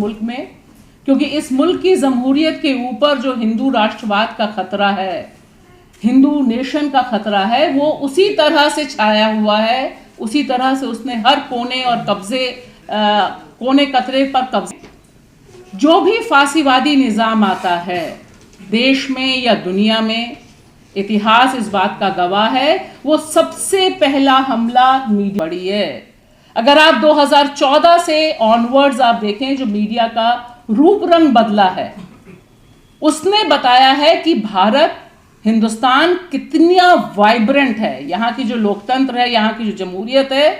मुल्क में, क्योंकि इस मुल्क की जमहूरियत के ऊपर जो हिंदू राष्ट्रवाद का खतरा है, हिंदू नेशन का खतरा है, वो उसी तरह से छाया हुआ है, उसी तरह से उसने हर कोने और कोने कतरे पर कब्जे। जो भी फांसीवादी निज़ाम आता है देश में या दुनिया में, इतिहास इस बात का गवाह है, वो सबसे पहला हमला मीडिया पड़ी है। अगर आप 2014 से ऑनवर्ड्स आप देखें, जो मीडिया का रूप रंग बदला है, उसने बताया है कि भारत, हिंदुस्तान कितना वाइब्रेंट है। यहाँ की जो लोकतंत्र है, यहाँ की जो जमहूरियत है,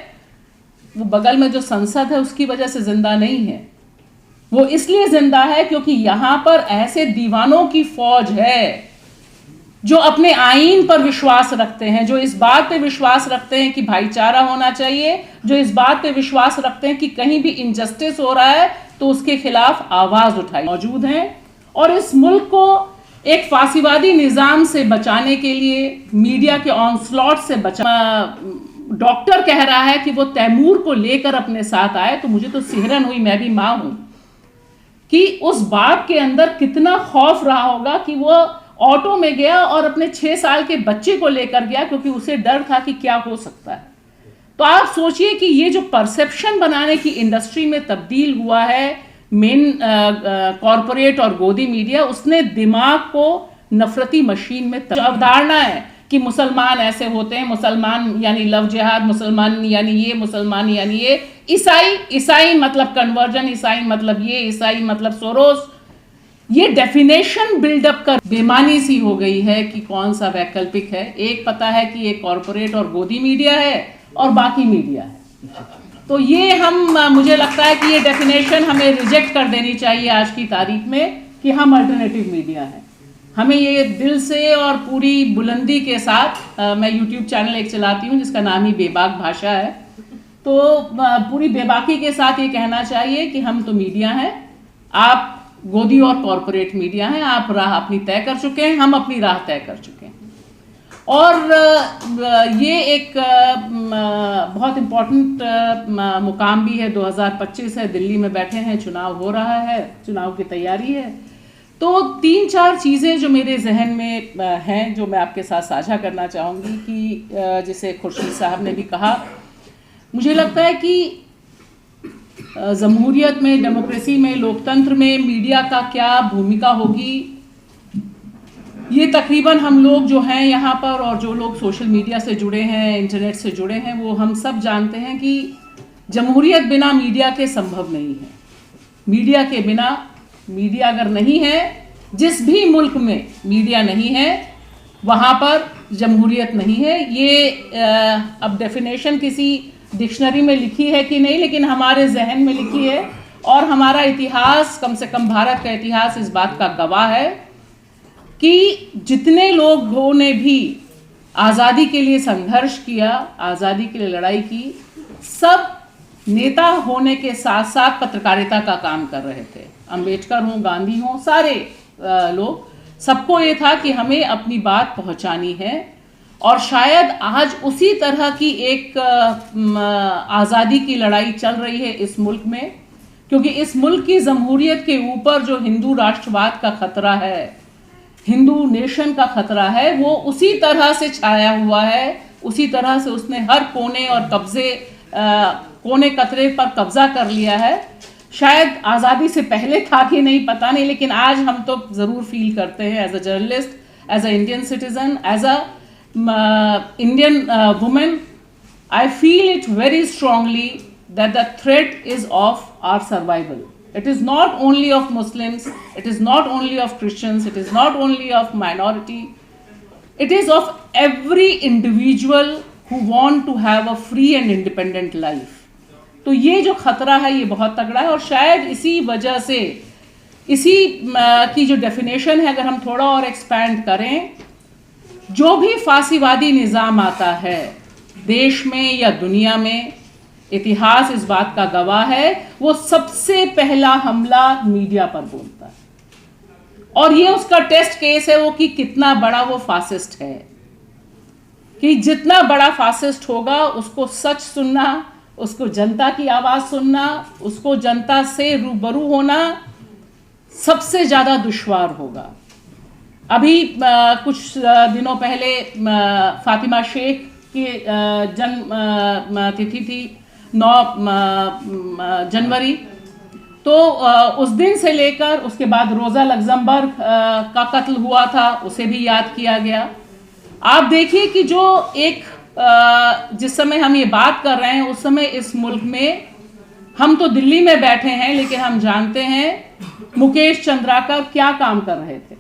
वो बगल में जो संसद है उसकी वजह से जिंदा नहीं है। वो इसलिए जिंदा है क्योंकि यहाँ पर ऐसे दीवानों की फौज है जो अपने आईन पर विश्वास रखते हैं, जो इस बात पे विश्वास रखते हैं कि भाईचारा होना चाहिए, जो इस बात पे विश्वास रखते हैं कि कहीं भी इनजस्टिस हो रहा है तो उसके खिलाफ आवाज उठाई मौजूद हैं। और इस मुल्क को एक फांसीवादी निजाम से बचाने के लिए, मीडिया के ऑनस्लॉट से डॉक्टर कह रहा है कि वो तैमूर को लेकर अपने साथ आए, तो मुझे तो सिहरन हुई, मैं भी मां हूं, कि उस बाप के अंदर कितना खौफ रहा होगा कि वो ऑटो में गया और अपने 6 साल के बच्चे को लेकर गया, क्योंकि उसे डर था कि क्या हो सकता है। तो आप सोचिए कि ये जो परसेप्शन बनाने की इंडस्ट्री में तब्दील हुआ है, मेन कॉरपोरेट और गोदी मीडिया, उसने दिमाग को नफरती मशीन में अवधारणा है कि मुसलमान ऐसे होते हैं, मुसलमान यानी लव जिहाद, मुसलमान यानी ये, मुसलमान यानी ये, ईसाई मतलब कन्वर्जन, ईसाई मतलब ये, ईसाई मतलब सोरोस। ये डेफिनेशन बिल्डअप कर बेमानी सी हो गई है कि कौन सा वैकल्पिक है। एक पता है कि ये कॉरपोरेट और गोदी मीडिया है और बाकी मीडिया है। तो ये मुझे लगता है कि ये डेफिनेशन हमें रिजेक्ट कर देनी चाहिए आज की तारीख में कि हम अल्टरनेटिव मीडिया हैं। हमें ये दिल से और पूरी बुलंदी के साथ, मैं यूट्यूब चैनल एक चलाती हूँ जिसका नाम ही बेबाक भाषा है, तो पूरी बेबाकी के साथ ये कहना चाहिए कि हम तो मीडिया हैं, आप गोदी और कॉरपोरेट मीडिया हैं, आप राह अपनी तय कर चुके हैं, हम अपनी राह तय कर चुके हैं। और ये एक बहुत इम्पोर्टेंट मुकाम भी है, 2025 है, दिल्ली में बैठे हैं, चुनाव हो रहा है, चुनाव की तैयारी है। तो 3-4 चीज़ें जो मेरे जहन में हैं, जो मैं आपके साथ साझा करना चाहूँगी कि जिसे खुर्शीद साहब ने भी कहा, मुझे लगता है कि जमहूरियत में, डेमोक्रेसी में, लोकतंत्र में मीडिया का क्या भूमिका होगी, ये तकरीबन हम लोग जो हैं यहाँ पर और जो लोग सोशल मीडिया से जुड़े हैं, इंटरनेट से जुड़े हैं, वो हम सब जानते हैं कि जमहूरियत बिना मीडिया के संभव नहीं है। मीडिया के बिना, मीडिया अगर नहीं है, जिस भी मुल्क में मीडिया नहीं है वहाँ पर जमहूरियत नहीं है। ये अब डेफिनेशन किसी डिक्शनरी में लिखी है कि नहीं, लेकिन हमारे जहन में लिखी है। और हमारा इतिहास, कम से कम भारत का इतिहास, इस बात का गवाह है कि जितने लोगों ने भी आज़ादी के लिए संघर्ष किया, आज़ादी के लिए लड़ाई की, सब नेता होने के साथ साथ पत्रकारिता का काम कर रहे थे। अंबेडकर हों, गांधी हों, सारे लोग, सबको ये था कि हमें अपनी बात पहुंचानी है। और शायद आज उसी तरह की एक आज़ादी की लड़ाई चल रही है इस मुल्क में, क्योंकि इस मुल्क की जमहूरियत के ऊपर जो हिंदू राष्ट्रवाद का खतरा है, हिंदू नेशन का खतरा है, वो उसी तरह से छाया हुआ है, उसी तरह से उसने हर कोने और कोने कतरे पर कब्जा कर लिया है। शायद आज़ादी से पहले था कि नहीं, पता नहीं, लेकिन आज हम तो ज़रूर फील करते हैं as a journalist, as a Indian citizen, as a Indian woman, I feel it very strongly that the threat is of our survival. It is not only of Muslims, it is not only of Christians, it is not only of minority, it is of every individual who want to have a free and independent life. तो ये जो खतरा है ये बहुत तगड़ा है। और शायद इसी वजह से, इसी की जो डेफिनेशन है, अगर हम थोड़ा और एक्सपैंड करें, जो भी फांसीवादी निज़ाम आता है देश में या दुनिया में, इतिहास इस बात का गवाह है, वो सबसे पहला हमला मीडिया पर बोलता है। और ये उसका टेस्ट केस है वो कि कितना बड़ा वो फासिस्ट है, कि जितना बड़ा फासिस्ट होगा उसको सच सुनना, उसको जनता की आवाज़ सुनना, उसको जनता से रूबरू होना सबसे ज़्यादा दुश्वार होगा। अभी कुछ दिनों पहले फातिमा शेख की जन्म तिथि थी 9 जनवरी। तो उस दिन से लेकर उसके बाद रोज़ा लग्जमबर्ग का कत्ल हुआ था, उसे भी याद किया गया। आप देखिए कि जो एक जिस समय हम ये बात कर रहे हैं उस समय इस मुल्क में, हम तो दिल्ली में बैठे हैं लेकिन हम जानते हैं मुकेश चंद्राकर क्या काम कर रहे थे।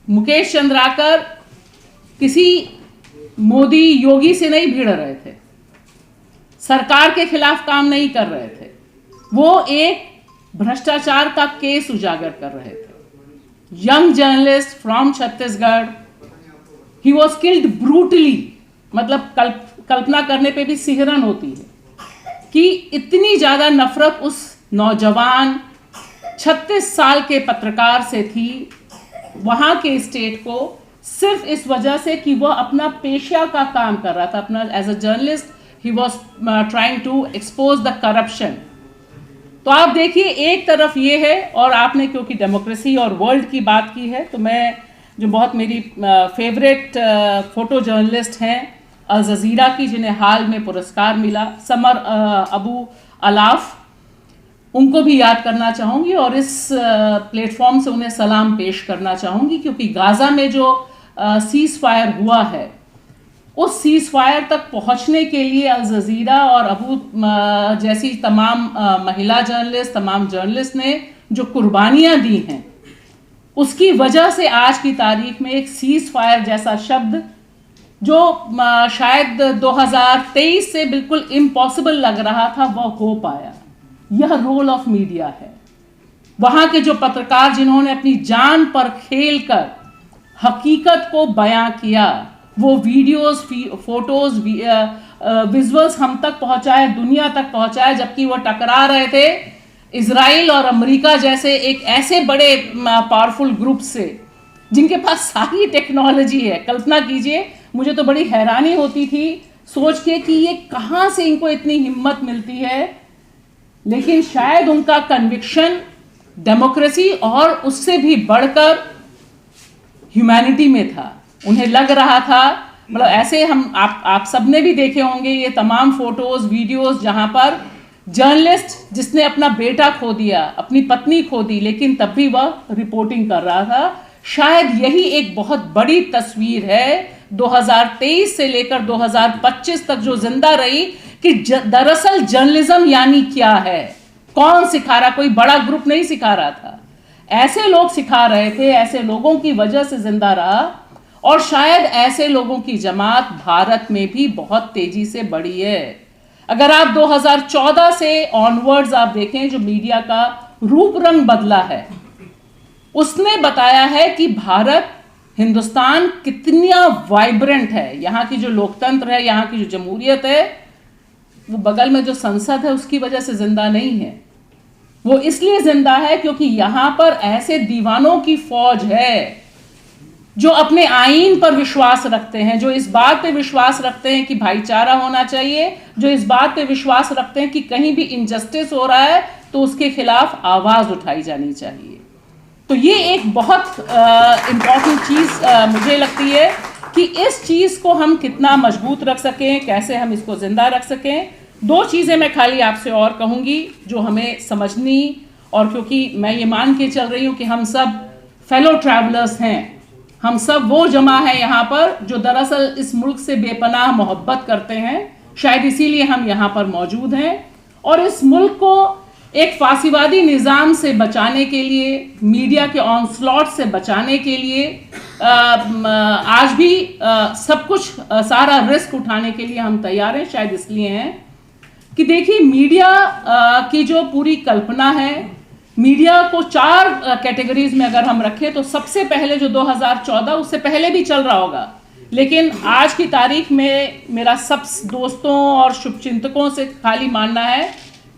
मुकेश चंद्राकर किसी मोदी योगी से नहीं भिड़ रहे थे, सरकार के खिलाफ काम नहीं कर रहे थे, वो एक भ्रष्टाचार का केस उजागर कर रहे थे। Young journalist from Chhattisgarh, he was killed brutally, मतलब कल्पना करने पे भी सिहरन होती है कि इतनी ज्यादा नफरत उस नौजवान 36 साल के पत्रकार से थी वहां के स्टेट को, सिर्फ इस वजह से कि वह अपना पेशा का काम कर रहा था, अपना as a journalist he was trying to expose the corruption. तो आप देखिए एक तरफ ये है, और आपने क्योंकि डेमोक्रेसी और वर्ल्ड की बात की है, तो मैं जो बहुत मेरी फेवरेट फोटो जर्नलिस्ट हैं अल जजीरा की, जिन्हें हाल में पुरस्कार मिला, समर अबू अलाफ, उनको भी याद करना चाहूँगी और इस प्लेटफॉर्म से उन्हें सलाम पेश करना चाहूँगी, क्योंकि गाज़ा में जो सीज़ फायर हुआ है, उस सीज़ फायर तक पहुँचने के लिए अल जजीरा और अबू जैसी तमाम महिला जर्नलिस्ट, तमाम जर्नलिस्ट ने जो कुर्बानियाँ दी हैं, उसकी वजह से आज की तारीख में एक सीज़ फायर जैसा शब्द जो शायद 2023 से बिल्कुल इम्पॉसिबल लग रहा था, वह हो पाया। यह रोल ऑफ मीडिया है। वहां के जो पत्रकार जिन्होंने अपनी जान पर खेलकर हकीकत को बयां किया, वो वीडियोस, फोटोज, विजुअल्स हम तक पहुंचाए, दुनिया तक पहुंचाए, जबकि वो टकरा रहे थे इजराइल और अमेरिका जैसे एक ऐसे बड़े पावरफुल ग्रुप से जिनके पास सारी टेक्नोलॉजी है। कल्पना कीजिए, मुझे तो बड़ी हैरानी होती थी सोच के कि ये कहां से इनको इतनी हिम्मत मिलती है, लेकिन शायद उनका कन्विक्शन डेमोक्रेसी और उससे भी बढ़कर ह्यूमैनिटी में था। उन्हें लग रहा था, मतलब ऐसे हम आप सबने भी देखे होंगे ये तमाम फोटोज, वीडियोस, जहां पर जर्नलिस्ट जिसने अपना बेटा खो दिया, अपनी पत्नी खो दी, लेकिन तब भी वह रिपोर्टिंग कर रहा था। शायद यही एक बहुत बड़ी तस्वीर है 2023 से लेकर 2025 तक जो जिंदा रही, कि दरअसल जर्नलिज्म यानी क्या है, कौन सिखा रहा, कोई बड़ा ग्रुप नहीं सिखा रहा था, ऐसे लोग सिखा रहे थे, ऐसे लोगों की वजह से जिंदा रहा। और शायद ऐसे लोगों की जमात भारत में भी बहुत तेजी से बढ़ी है। अगर आप 2014 से ऑनवर्ड्स आप देखें, जो मीडिया का रूप रंग बदला है, उसने बताया है कि भारत, हिंदुस्तान कितना वाइब्रेंट है। यहाँ की जो लोकतंत्र है, यहाँ की जो जमहूरियत है, वो बगल में जो संसद है उसकी वजह से जिंदा नहीं है। वो इसलिए जिंदा है क्योंकि यहाँ पर ऐसे दीवानों की फौज है जो अपने आईन पर विश्वास रखते हैं, जो इस बात पे विश्वास रखते हैं कि भाईचारा होना चाहिए, जो इस बात पे विश्वास रखते हैं कि कहीं भी इनजस्टिस हो रहा है तो उसके खिलाफ आवाज उठाई जानी चाहिए। तो ये एक बहुत इम्पॉर्टेंट चीज मुझे लगती है कि इस चीज को हम कितना मजबूत रख सकें, कैसे हम इसको जिंदा रख सकें। दो चीजें मैं खाली आपसे और कहूंगी जो हमें समझनी, और क्योंकि मैं ये मान के चल रही हूं कि हम सब फेलो ट्रैवलर्स हैं, हम सब वो जमा है यहाँ पर जो दरअसल इस मुल्क से बेपनाह मोहब्बत करते हैं, शायद इसीलिए हम यहाँ पर मौजूद हैं। और इस मुल्क को एक फांसीवादी निज़ाम से बचाने के लिए, मीडिया के ऑनस्लॉट से बचाने के लिए आज भी सब कुछ, सारा रिस्क उठाने के लिए हम तैयार हैं। शायद इसलिए हैं कि देखिए, मीडिया की जो पूरी कल्पना है, मीडिया को 4 कैटेगरीज में अगर हम रखें, तो सबसे पहले जो 2014, उससे पहले भी चल रहा होगा, लेकिन आज की तारीख में मेरा सब दोस्तों और शुभचिंतकों से खाली मानना है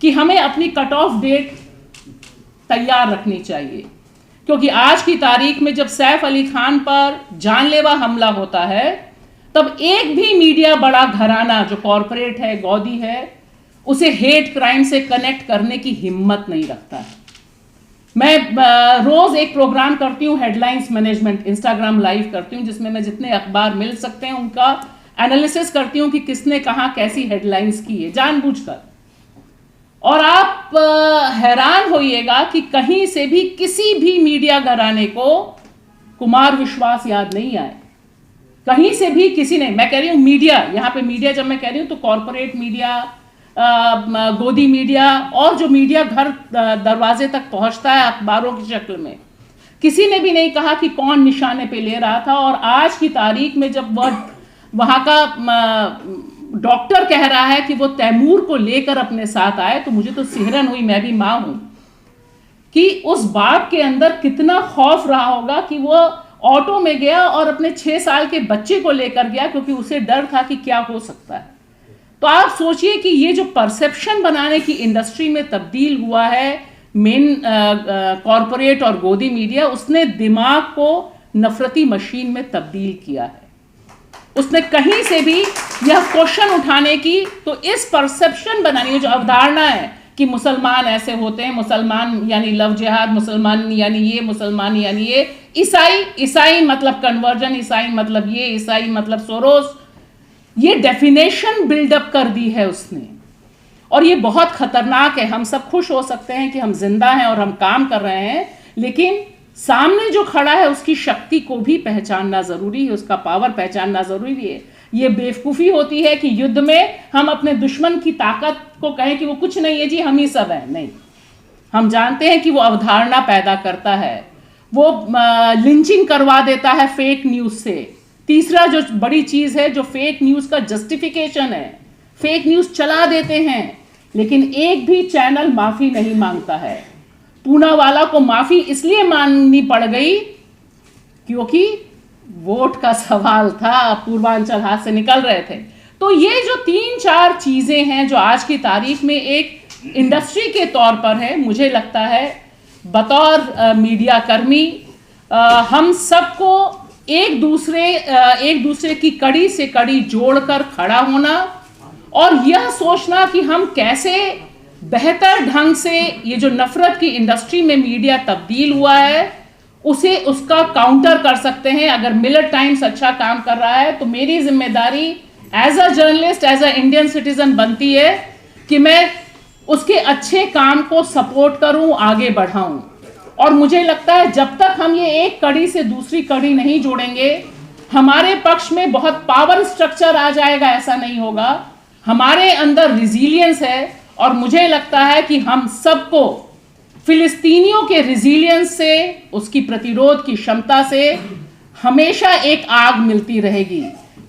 कि हमें अपनी कट ऑफ डेट तैयार रखनी चाहिए। क्योंकि आज की तारीख में जब सैफ अली खान पर जानलेवा हमला होता है, तब एक भी मीडिया बड़ा घराना जो कॉरपोरेट है, गौदी है, उसे हेट क्राइम से कनेक्ट करने की हिम्मत नहीं रखता है। मैं रोज एक प्रोग्राम करती हूँ, हेडलाइंस मैनेजमेंट, इंस्टाग्राम लाइव करती हूँ, जिसमें मैं जितने अखबार मिल सकते हैं उनका एनालिसिस करती हूँ कि किसने कहाँ कैसी हेडलाइंस की है जानबूझकर। और आप हैरान होइएगा कि कहीं से भी किसी भी मीडिया घराने को कुमार विश्वास याद नहीं आए, कहीं से भी किसी ने। मैं कह रही हूँ मीडिया, यहाँ पे मीडिया जब मैं कह रही हूँ तो कॉरपोरेट मीडिया, गोदी मीडिया और जो मीडिया घर दरवाजे तक पहुंचता है अखबारों की शक्ल में, किसी ने भी नहीं कहा कि कौन निशाने पे ले रहा था। और आज की तारीख में जब वहां का डॉक्टर कह रहा है कि वो तैमूर को लेकर अपने साथ आए, तो मुझे तो सिहरन हुई, मैं भी मां हूं, कि उस बाप के अंदर कितना खौफ रहा होगा कि वो ऑटो में गया और अपने 6 साल के बच्चे को लेकर गया, क्योंकि उसे डर था कि क्या हो सकता है। तो आप सोचिए कि ये जो परसेप्शन बनाने की इंडस्ट्री में तब्दील हुआ है मेन कॉरपोरेट और गोदी मीडिया, उसने दिमाग को नफरती मशीन में तब्दील किया है। उसने कहीं से भी यह क्वेश्चन उठाने की, तो इस परसेप्शन बनाने की जो अवधारणा है कि मुसलमान ऐसे होते हैं, मुसलमान यानी लव जिहाद, मुसलमान यानी ये, मुसलमान यानी ये, ईसाई मतलब कन्वर्जन, ईसाई मतलब ये, ईसाई मतलब सोरोस, ये डेफिनेशन बिल्डअप कर दी है उसने। और ये बहुत खतरनाक है। हम सब खुश हो सकते हैं कि हम जिंदा हैं और हम काम कर रहे हैं, लेकिन सामने जो खड़ा है उसकी शक्ति को भी पहचानना जरूरी है, उसका पावर पहचानना जरूरी है। ये बेवकूफ़ी होती है कि युद्ध में हम अपने दुश्मन की ताकत को कहें कि वो कुछ नहीं है जी, हम ही सब हैं। नहीं, हम जानते हैं कि वो अवधारणा पैदा करता है, वो लिंचिंग करवा देता है फेक न्यूज़ से। तीसरा जो बड़ी चीज़ है, जो फेक न्यूज़ का जस्टिफिकेशन है, फेक न्यूज़ चला देते हैं लेकिन एक भी चैनल माफ़ी नहीं मांगता है। पूनावाला को माफ़ी इसलिए मांगनी पड़ गई क्योंकि वोट का सवाल था, पूर्वांचल हाथ से निकल रहे थे। तो ये जो 3-4 चीज़ें हैं जो आज की तारीख में एक इंडस्ट्री के तौर पर है, मुझे लगता है बतौर मीडिया कर्मी हम सबको एक दूसरे की कड़ी से कड़ी जोड़कर खड़ा होना और यह सोचना कि हम कैसे बेहतर ढंग से ये जो नफरत की इंडस्ट्री में मीडिया तब्दील हुआ है उसका काउंटर कर सकते हैं। अगर मिलर टाइम्स अच्छा काम कर रहा है तो मेरी जिम्मेदारी as a journalist, as a Indian citizen बनती है कि मैं उसके अच्छे काम को सपोर्ट करूं, आगे बढ़ाऊं। और मुझे लगता है जब तक हम ये एक कड़ी से दूसरी कड़ी नहीं जोड़ेंगे, हमारे पक्ष में बहुत पावर स्ट्रक्चर आ जाएगा, ऐसा नहीं होगा। हमारे अंदर रिजिलियंस है और मुझे लगता है कि हम सबको फिलिस्तीनियों के रिजिलियंस से, उसकी प्रतिरोध की क्षमता से हमेशा एक आग मिलती रहेगी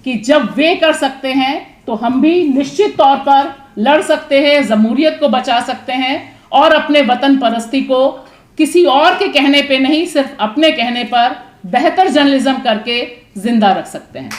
कि जब वे कर सकते हैं तो हम भी निश्चित तौर पर लड़ सकते हैं, जमहूरियत को बचा सकते हैं और अपने वतन परस्ती को किसी और के कहने पे नहीं, सिर्फ अपने कहने पर बेहतर जर्नलिज्म करके जिंदा रख सकते हैं।